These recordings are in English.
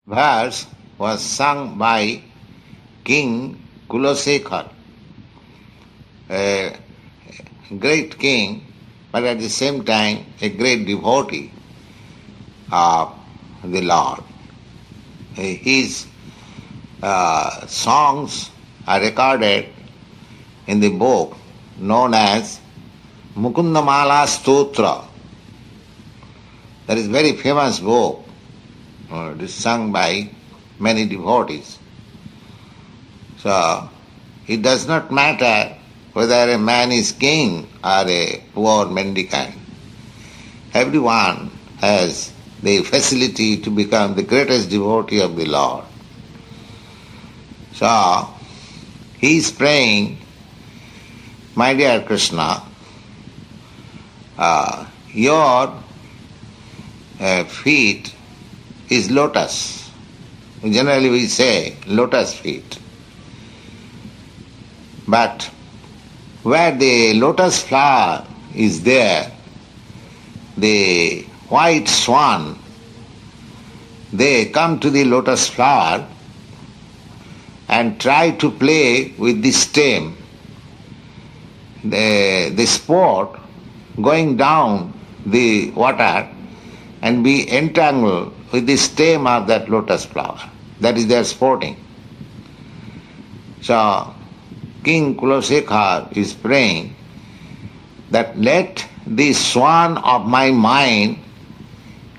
verse was sung by King Kulashekara, a great king, but at the same time a great devotee of the Lord. His songs are recorded in the book known as Mukundamala Stotra. That is a very famous book. It is sung by many devotees. So, it does not matter whether a man is king or a poor mendicant. Everyone has the facility to become the greatest devotee of the Lord. So, he is praying, my dear Krishna, your feet is lotus. Generally we say lotus feet. But where the lotus flower is there, the white swan, they come to the lotus flower and try to play with the stem. The sport going down the water and be entangled with the stem of that lotus flower. That is their sporting. So, King Kulashekara is praying that let the swan of my mind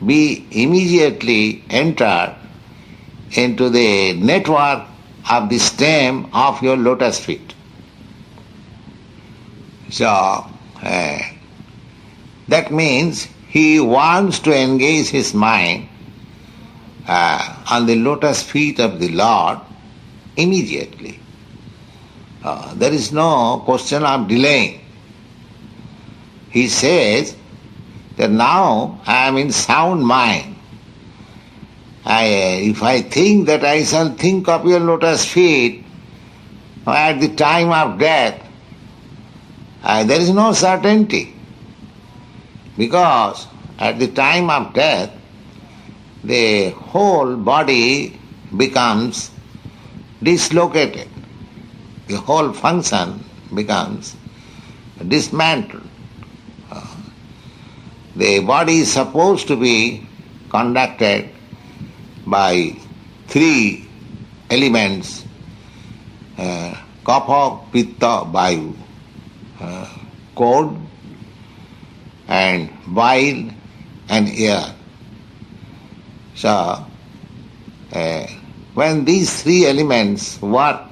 be immediately entered into the network of the stem of your lotus feet. So, that means he wants to engage his mind on the lotus feet of the Lord immediately. There is no question of delaying. He says that now I am in sound mind. If I think that I shall think of your lotus feet at the time of death, there is no certainty. Because at the time of death, the whole body becomes dislocated. The whole function becomes dismantled. The body is supposed to be conducted by three elements, kapha, pitta, vayu, cold and bile and air. So, when these three elements work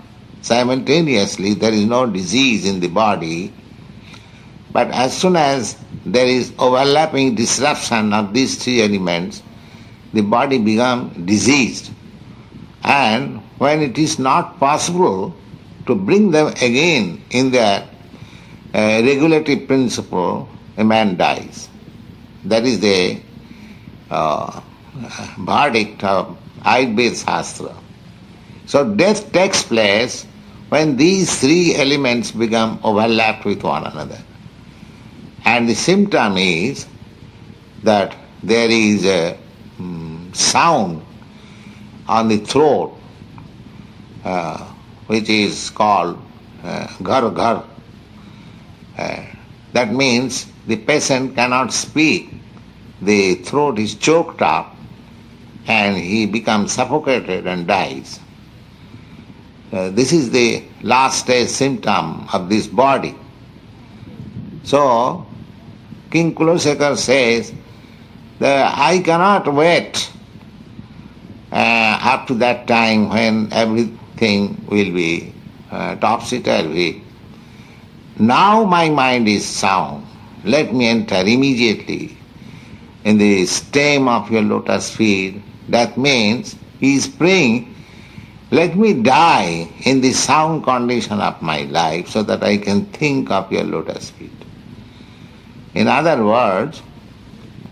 simultaneously, there is no disease in the body. But as soon as there is overlapping disruption of these three elements, the body becomes diseased. And when it is not possible to bring them again in their regulative principle, a man dies. That is the verdict of Ayurveda Shastra. So death takes place when these three elements become overlapped with one another. And the symptom is that there is a sound on the throat which is called ghar ghar. That means the patient cannot speak, the throat is choked up and he becomes suffocated and dies. This is the last stage symptom of this body. So, King Kulashekara says that I cannot wait up to that time when everything will be topsy-turvy. Now my mind is sound. Let me enter immediately in the stem of your lotus feet. That means he is praying, let me die in the sound condition of my life so that I can think of your lotus feet. In other words,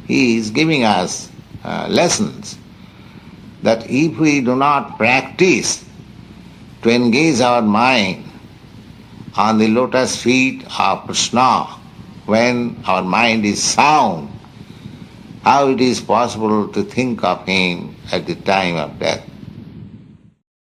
he is giving us lessons that if we do not practice to engage our mind on the lotus feet of Krishna, when our mind is sound, how it is possible to think of him at the time of death.